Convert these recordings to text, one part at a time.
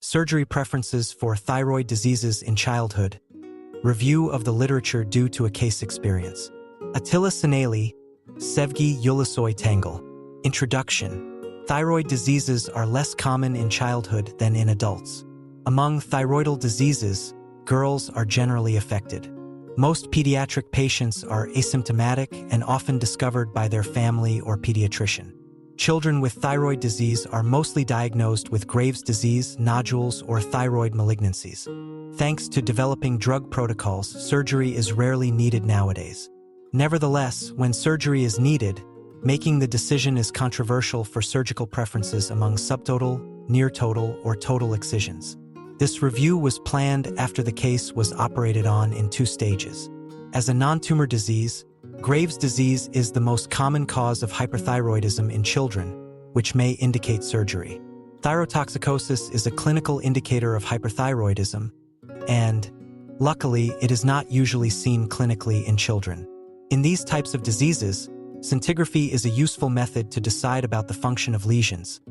Surgery preferences for thyroid diseases in childhood. Review of the literature due to a case experience. Atilla Şenaylı, Sevgi, Ulusoy, Tangül. Introduction. Thyroid diseases are less common in childhood than in adults. Among thyroidal diseases, girls are generally affected. Most pediatric patients are asymptomatic and often discovered by their family or pediatrician. Children with thyroid disease are mostly diagnosed with Graves' disease, nodules, or thyroid malignancies. Thanks to developing drug protocols, surgery is rarely needed nowadays. Nevertheless, when surgery is needed, making the decision is controversial for surgical preferences among subtotal, near-total, or total excisions. This review was planned after the case was operated on in 2 stages. As a non-tumor disease, Graves' disease is the most common cause of hyperthyroidism in children, which may indicate surgery. Thyrotoxicosis is a clinical indicator of hyperthyroidism, and, luckily, it is not usually seen clinically in children. In these types of diseases, scintigraphy is a useful method to decide about the function of lesions.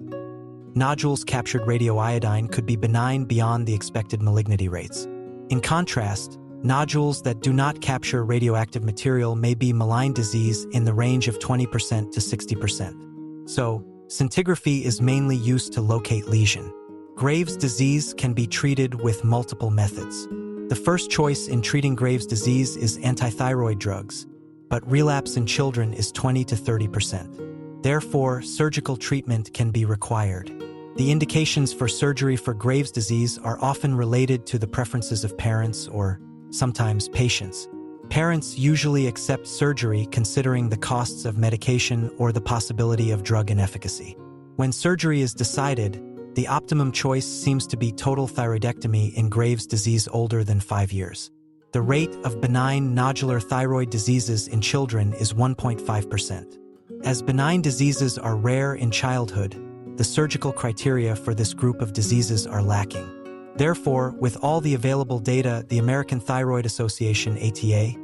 Nodules captured radioiodine could be benign beyond the expected malignity rates. In contrast, nodules that do not capture radioactive material may be malign disease in the range of 20% to 60%. So, scintigraphy is mainly used to locate lesion. Graves' disease can be treated with multiple methods. The first choice in treating Graves' disease is antithyroid drugs, but relapse in children is 20 to 30%. Therefore, surgical treatment can be required. The indications for surgery for Graves' disease are often related to the preferences of parents or, sometimes, patients. Parents usually accept surgery considering the costs of medication or the possibility of drug inefficacy. When surgery is decided, the optimum choice seems to be total thyroidectomy in Graves' disease older than 5 years. The rate of benign nodular thyroid diseases in children is 1.5%. As benign diseases are rare in childhood, the surgical criteria for this group of diseases are lacking. Therefore, with all the available data, the American Thyroid Association (ATA)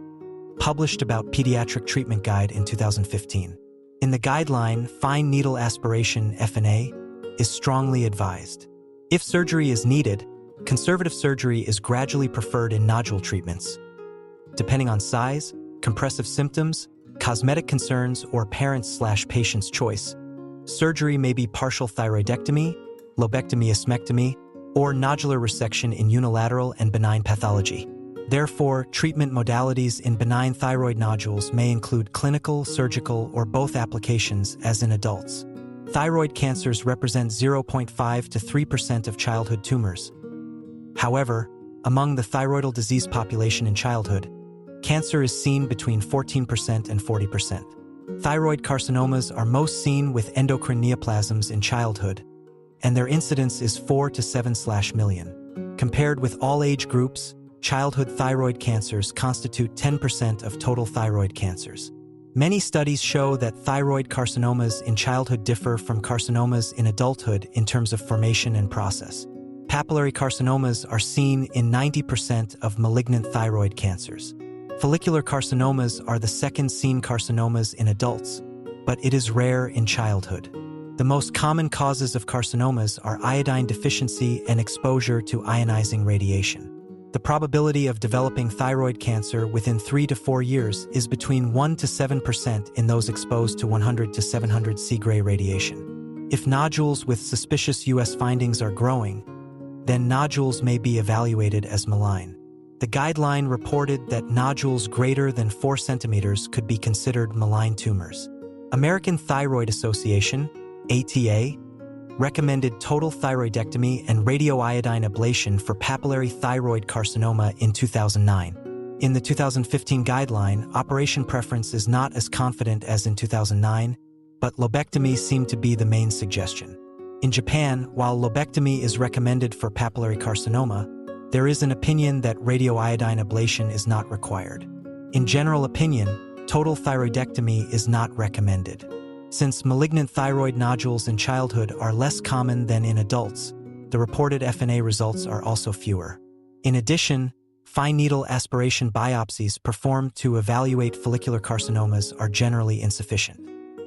published about Pediatric Treatment Guide in 2015. In the guideline, fine needle aspiration (FNA) is strongly advised. If surgery is needed, conservative surgery is gradually preferred in nodule treatments. Depending on size, compressive symptoms, cosmetic concerns, or parents/patient's choice, surgery may be partial thyroidectomy, lobectomy-ostectomy, or nodular resection in unilateral and benign pathology. Therefore, treatment modalities in benign thyroid nodules may include clinical, surgical, or both applications, as in adults. Thyroid cancers represent 0.5 to 3% of childhood tumors. However, among the thyroidal disease population in childhood, cancer is seen between 14% and 40%. Thyroid carcinomas are most seen with endocrine neoplasms in childhood, and their incidence is 4 to 7/million. Compared with all age groups, childhood thyroid cancers constitute 10% of total thyroid cancers. Many studies show that thyroid carcinomas in childhood differ from carcinomas in adulthood in terms of formation and process. Papillary carcinomas are seen in 90% of malignant thyroid cancers. Follicular carcinomas are the second seen carcinomas in adults, but it is rare in childhood. The most common causes of carcinomas are iodine deficiency and exposure to ionizing radiation. The probability of developing thyroid cancer within 3 to 4 years is between 1 to 7% in those exposed to 100 to 700 C-gray radiation. If nodules with suspicious US findings are growing, then nodules may be evaluated as malign. The guideline reported that nodules greater than 4 centimeters could be considered malign tumors. American Thyroid Association, ATA, recommended total thyroidectomy and radioiodine ablation for papillary thyroid carcinoma in 2009. In the 2015 guideline, operation preference is not as confident as in 2009, but lobectomy seemed to be the main suggestion. In Japan, while lobectomy is recommended for papillary carcinoma, there is an opinion that radioiodine ablation is not required. In general opinion, total thyroidectomy is not recommended. Since malignant thyroid nodules in childhood are less common than in adults, the reported FNA results are also fewer. In addition, fine needle aspiration biopsies performed to evaluate follicular carcinomas are generally insufficient.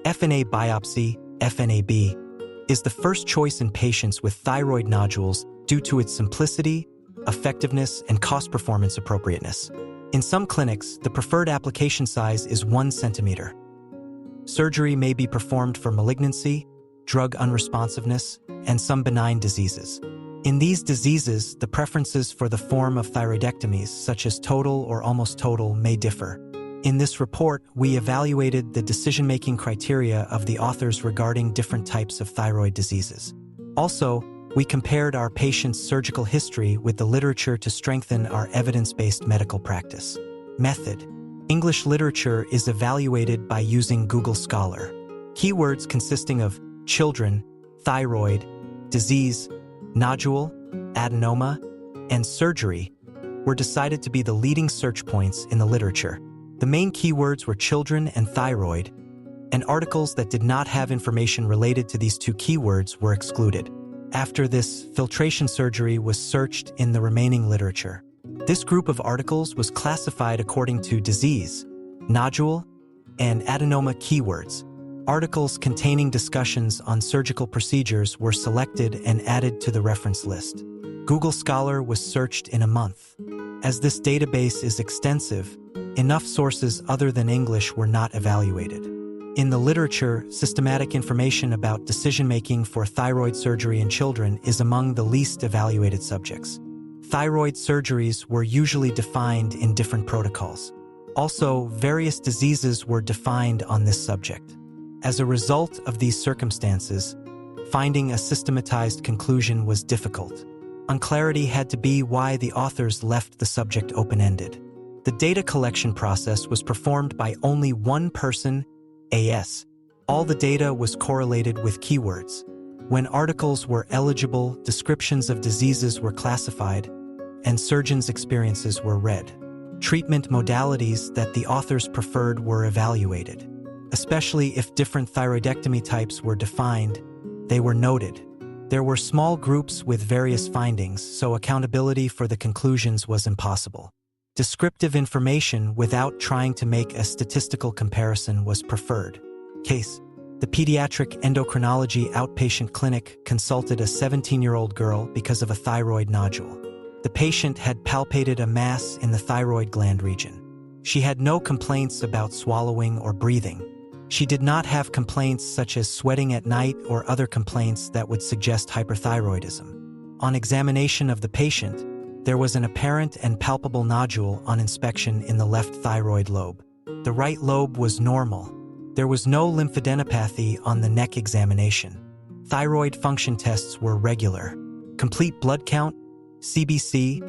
FNA biopsy, FNAB, is the first choice in patients with thyroid nodules due to its simplicity, effectiveness, and cost-performance appropriateness. In some clinics, the preferred application size is 1 centimeter. Surgery may be performed for malignancy, drug unresponsiveness, and some benign diseases. In these diseases, the preferences for the form of thyroidectomies, such as total or almost total, may differ. In this report, we evaluated the decision-making criteria of the authors regarding different types of thyroid diseases. Also, we compared our patients' surgical history with the literature to strengthen our evidence-based medical practice. Method: English literature is evaluated by using Google Scholar. Keywords consisting of children, thyroid, disease, nodule, adenoma, and surgery were decided to be the leading search points in the literature. The main keywords were children and thyroid, and articles that did not have information related to these two keywords were excluded. After this, filtration surgery was searched in the remaining literature. This group of articles was classified according to disease, nodule, and adenoma keywords. Articles containing discussions on surgical procedures were selected and added to the reference list. Google Scholar was searched in a month. As this database is extensive, enough sources other than English were not evaluated. In the literature, systematic information about decision-making for thyroid surgery in children is among the least evaluated subjects. Thyroid surgeries were usually defined in different protocols. Also, various diseases were defined on this subject. As a result of these circumstances, finding a systematized conclusion was difficult. Unclarity had to be why the authors left the subject open-ended. The data collection process was performed by only one person, AS. All the data was correlated with keywords. When articles were eligible, descriptions of diseases were classified, and surgeons' experiences were read. Treatment modalities that the authors preferred were evaluated. Especially if different thyroidectomy types were defined, they were noted. There were small groups with various findings, so accountability for the conclusions was impossible. Descriptive information without trying to make a statistical comparison was preferred. Case: the pediatric endocrinology outpatient clinic consulted a 17-year-old girl because of a thyroid nodule. The patient had palpated a mass in the thyroid gland region. She had no complaints about swallowing or breathing. She did not have complaints such as sweating at night or other complaints that would suggest hyperthyroidism. On examination of the patient, there was an apparent and palpable nodule on inspection in the left thyroid lobe. The right lobe was normal. There was no lymphadenopathy on the neck examination. Thyroid function tests were regular. Complete blood count, CBC,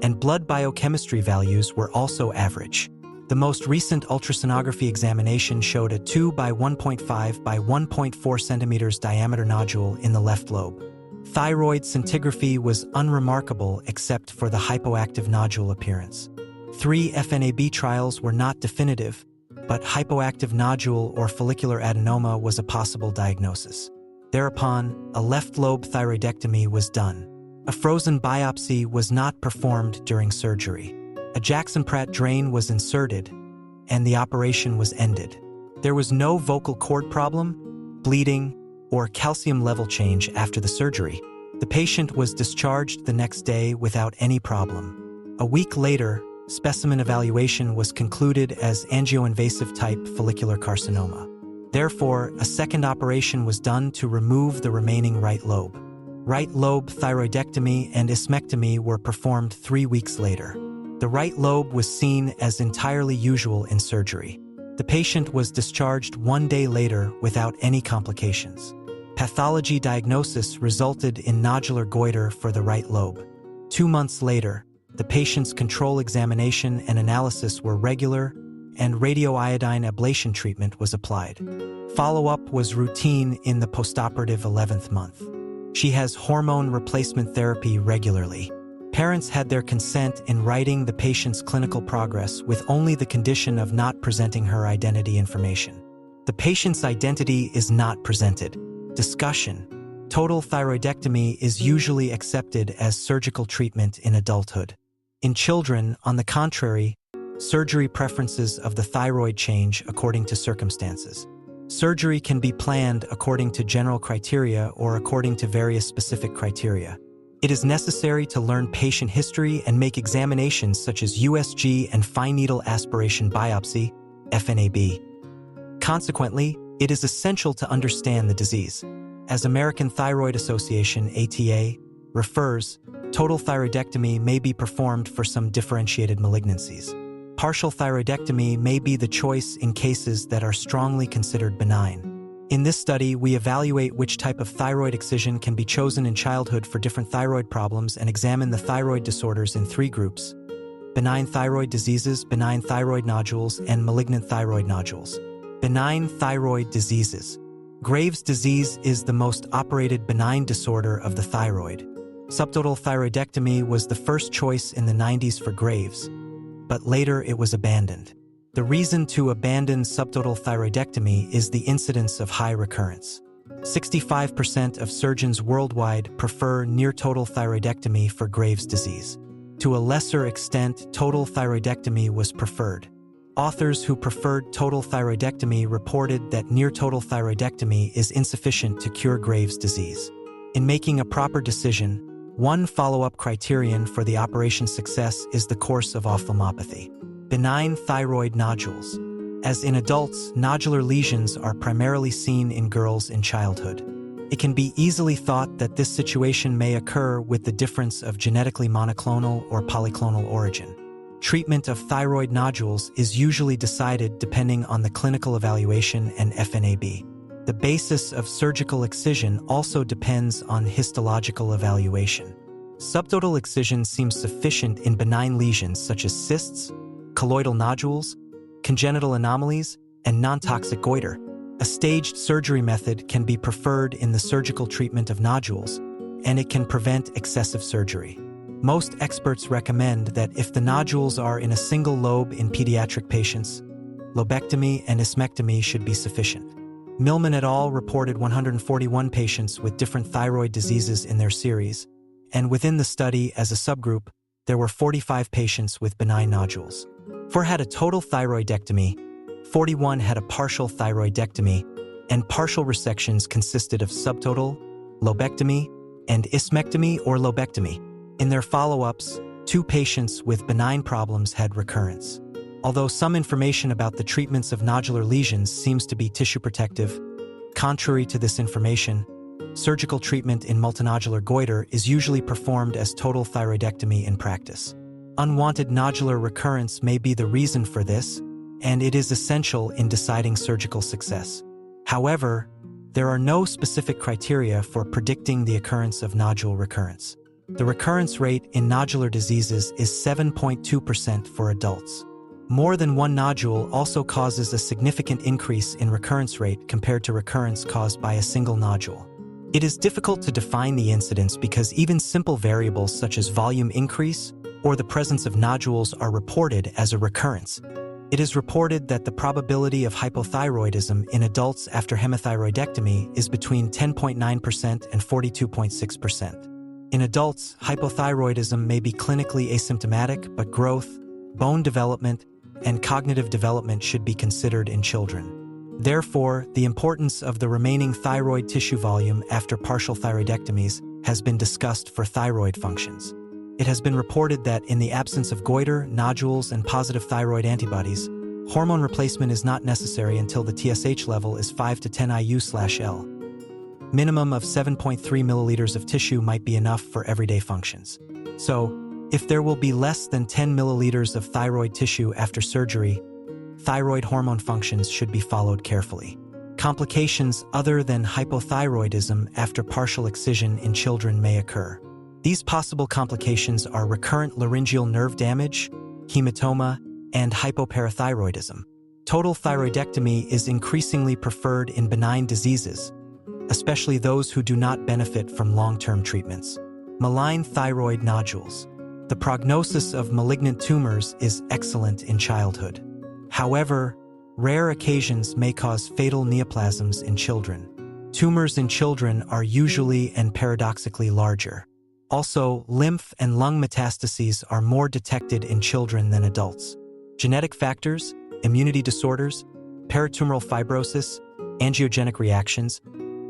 and blood biochemistry values were also average. The most recent ultrasonography examination showed a 2 by 1.5 by 1.4 centimeters diameter nodule in the left lobe. Thyroid scintigraphy was unremarkable except for the hypoactive nodule appearance. 3 FNAB trials were not definitive, but hypoactive nodule or follicular adenoma was a possible diagnosis. Thereupon, a left lobe thyroidectomy was done. A frozen biopsy was not performed during surgery. A Jackson-Pratt drain was inserted, and the operation was ended. There was no vocal cord problem, bleeding, or calcium level change after the surgery. The patient was discharged the next day without any problem. A week later, specimen evaluation was concluded as angioinvasive type follicular carcinoma. Therefore, a second operation was done to remove the remaining right lobe. Right lobe thyroidectomy and isthmectomy were performed 3 weeks later. The right lobe was seen as entirely usual in surgery. The patient was discharged 1 day later without any complications. Pathology diagnosis resulted in nodular goiter for the right lobe. 2 months later, the patient's control examination and analysis were regular, and radioiodine ablation treatment was applied. Follow-up was routine in the postoperative 11th month. She has hormone replacement therapy regularly. Parents had their consent in writing the patient's clinical progress with only the condition of not presenting her identity information. The patient's identity is not presented. Discussion: total thyroidectomy is usually accepted as surgical treatment in adulthood. In children, on the contrary, surgery preferences of the thyroid change according to circumstances. Surgery can be planned according to general criteria or according to various specific criteria. It is necessary to learn patient history and make examinations such as USG and fine needle aspiration biopsy, FNAB. Consequently, it is essential to understand the disease. As American Thyroid Association, ATA, refers, total thyroidectomy may be performed for some differentiated malignancies. Partial thyroidectomy may be the choice in cases that are strongly considered benign. In this study, we evaluate which type of thyroid excision can be chosen in childhood for different thyroid problems and examine the thyroid disorders in 3 groups: benign thyroid diseases, benign thyroid nodules, and malignant thyroid nodules. Benign thyroid diseases. Graves' disease is the most operated benign disorder of the thyroid. Subtotal thyroidectomy was the first choice in the 90s for Graves', but later it was abandoned. The reason to abandon subtotal thyroidectomy is the incidence of high recurrence. 65% of surgeons worldwide prefer near-total thyroidectomy for Graves' disease. To a lesser extent, total thyroidectomy was preferred. Authors who preferred total thyroidectomy reported that near-total thyroidectomy is insufficient to cure Graves' disease. In making a proper decision, one follow-up criterion for the operation's success is the course of ophthalmopathy. Benign thyroid nodules. As in adults, nodular lesions are primarily seen in girls in childhood. It can be easily thought that this situation may occur with the difference of genetically monoclonal or polyclonal origin. Treatment of thyroid nodules is usually decided depending on the clinical evaluation and FNAB. The basis of surgical excision also depends on histological evaluation. Subtotal excision seems sufficient in benign lesions such as cysts, colloidal nodules, congenital anomalies, and non-toxic goiter. A staged surgery method can be preferred in the surgical treatment of nodules, and it can prevent excessive surgery. Most experts recommend that if the nodules are in a single lobe in pediatric patients, lobectomy and ismectomy should be sufficient. Millman et al. Reported 141 patients with different thyroid diseases in their series, and within the study as a subgroup, there were 45 patients with benign nodules. 4 had a total thyroidectomy, 41 had a partial thyroidectomy, and partial resections consisted of subtotal, lobectomy, and ismectomy or lobectomy. In their follow-ups, 2 patients with benign problems had recurrence. Although some information about the treatments of nodular lesions seems to be tissue protective, contrary to this information, surgical treatment in multinodular goiter is usually performed as total thyroidectomy in practice. Unwanted nodular recurrence may be the reason for this, and it is essential in deciding surgical success. However, there are no specific criteria for predicting the occurrence of nodule recurrence. The recurrence rate in nodular diseases is 7.2% for adults. More than one nodule also causes a significant increase in recurrence rate compared to recurrence caused by a single nodule. It is difficult to define the incidence because even simple variables such as volume increase or the presence of nodules are reported as a recurrence. It is reported that the probability of hypothyroidism in adults after hemothyroidectomy is between 10.9% and 42.6%. In adults, hypothyroidism may be clinically asymptomatic, but growth, bone development, and cognitive development should be considered in children. Therefore, the importance of the remaining thyroid tissue volume after partial thyroidectomies has been discussed for thyroid functions. It has been reported that in the absence of goiter, nodules, and positive thyroid antibodies, hormone replacement is not necessary until the TSH level is 5 to 10 IU/L. Minimum of 7.3 milliliters of tissue might be enough for everyday functions. So, if there will be less than 10 milliliters of thyroid tissue after surgery, thyroid hormone functions should be followed carefully. Complications other than hypothyroidism after partial excision in children may occur. These possible complications are recurrent laryngeal nerve damage, hematoma, and hypoparathyroidism. Total thyroidectomy is increasingly preferred in benign diseases, especially those who do not benefit from long-term treatments. Malign thyroid nodules. The prognosis of malignant tumors is excellent in childhood. However, rare occasions may cause fatal neoplasms in children. Tumors in children are usually and paradoxically larger. Also, lymph and lung metastases are more detected in children than adults. Genetic factors, immunity disorders, peritumoral fibrosis, angiogenic reactions,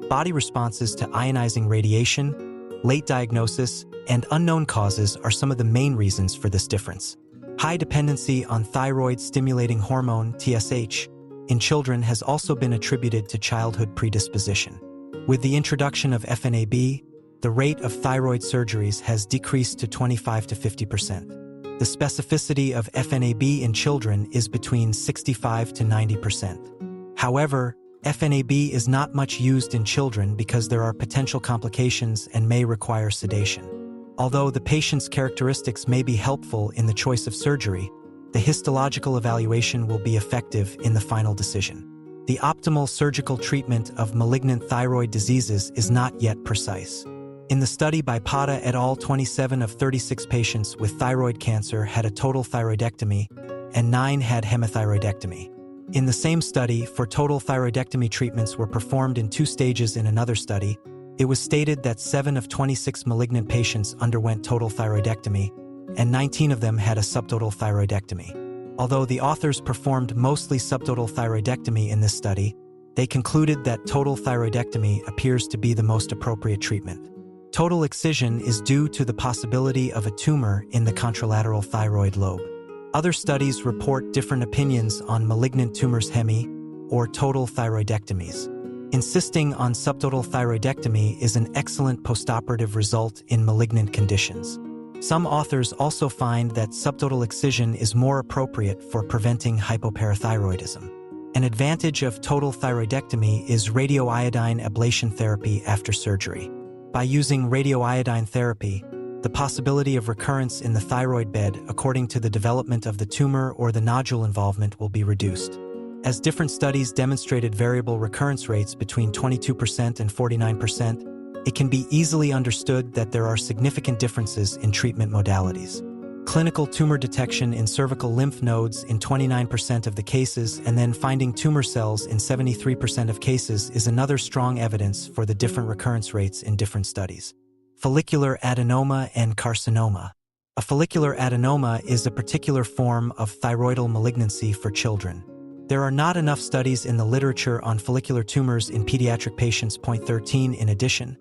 body responses to ionizing radiation, late diagnosis, and unknown causes are some of the main reasons for this difference. High dependency on thyroid-stimulating hormone, TSH, in children has also been attributed to childhood predisposition. With the introduction of FNAB, the rate of thyroid surgeries has decreased to 25 to 50%. The specificity of FNAB in children is between 65 to 90%. However, FNAB is not much used in children because there are potential complications and may require sedation. Although the patient's characteristics may be helpful in the choice of surgery, the histological evaluation will be effective in the final decision. The optimal surgical treatment of malignant thyroid diseases is not yet precise. In the study by Pata et al., 27 of 36 patients with thyroid cancer had a total thyroidectomy, and 9 had hemithyroidectomy. In the same study, for total thyroidectomy treatments were performed in 2 stages. In another study, it was stated that 7 of 26 malignant patients underwent total thyroidectomy, and 19 of them had a subtotal thyroidectomy. Although the authors performed mostly subtotal thyroidectomy in this study, they concluded that total thyroidectomy appears to be the most appropriate treatment. Total excision is due to the possibility of a tumor in the contralateral thyroid lobe. Other studies report different opinions on malignant tumors, hemi, or total thyroidectomies. Insisting on subtotal thyroidectomy is an excellent postoperative result in malignant conditions. Some authors also find that subtotal excision is more appropriate for preventing hypoparathyroidism. An advantage of total thyroidectomy is radioiodine ablation therapy after surgery. By using radioiodine therapy, the possibility of recurrence in the thyroid bed according to the development of the tumor or the nodule involvement will be reduced. As different studies demonstrated variable recurrence rates between 22% and 49%, it can be easily understood that there are significant differences in treatment modalities. Clinical tumor detection in cervical lymph nodes in 29% of the cases and then finding tumor cells in 73% of cases is another strong evidence for the different recurrence rates in different studies. Follicular adenoma and carcinoma. A follicular adenoma is a particular form of thyroidal malignancy for children. There are not enough studies in the literature on follicular tumors in pediatric patients. Point 13. In addition,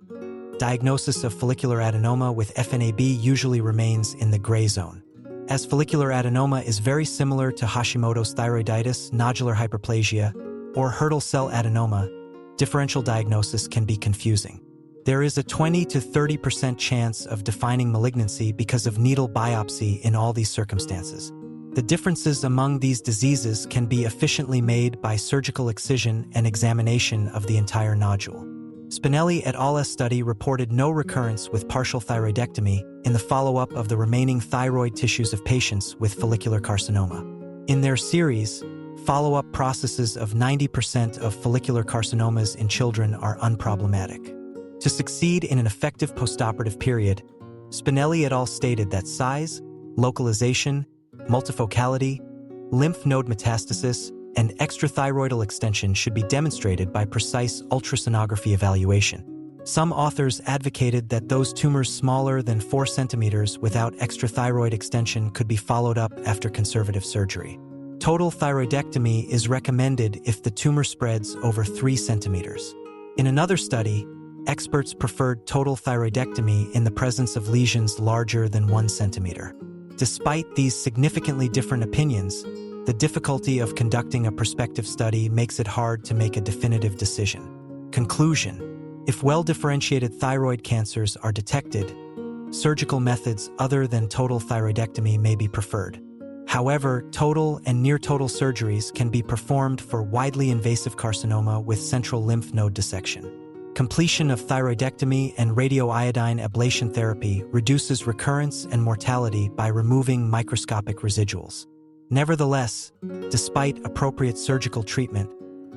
diagnosis of follicular adenoma with FNAB usually remains in the gray zone. As follicular adenoma is very similar to Hashimoto's thyroiditis, nodular hyperplasia, or Hürthle cell adenoma, differential diagnosis can be confusing. There is a 20 to 30% chance of defining malignancy because of needle biopsy in all these circumstances. The differences among these diseases can be efficiently made by surgical excision and examination of the entire nodule. Spinelli et al. Study reported no recurrence with partial thyroidectomy in the follow-up of the remaining thyroid tissues of patients with follicular carcinoma. In their series, follow-up processes of 90% of follicular carcinomas in children are unproblematic. To succeed in an effective postoperative period, Spinelli et al. Stated that size, localization, multifocality, lymph node metastasis, and extrathyroidal extension should be demonstrated by precise ultrasonography evaluation. Some authors advocated that those tumors smaller than 4 centimeters without extrathyroid extension could be followed up after conservative surgery. Total thyroidectomy is recommended if the tumor spreads over 3 centimeters. In another study, experts preferred total thyroidectomy in the presence of lesions larger than 1 centimeter. Despite these significantly different opinions, the difficulty of conducting a prospective study makes it hard to make a definitive decision. Conclusion: if well-differentiated thyroid cancers are detected, surgical methods other than total thyroidectomy may be preferred. However, total and near-total surgeries can be performed for widely invasive carcinoma with central lymph node dissection. Completion of thyroidectomy and radioiodine ablation therapy reduces recurrence and mortality by removing microscopic residuals. Nevertheless, despite appropriate surgical treatment,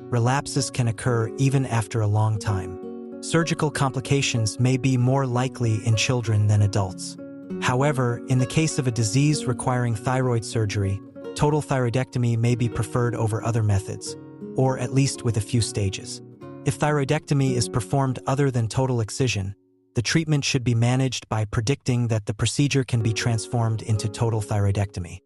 relapses can occur even after a long time. Surgical complications may be more likely in children than adults. However, in the case of a disease requiring thyroid surgery, total thyroidectomy may be preferred over other methods, or at least with a few stages. If thyroidectomy is performed other than total excision, the treatment should be managed by predicting that the procedure can be transformed into total thyroidectomy.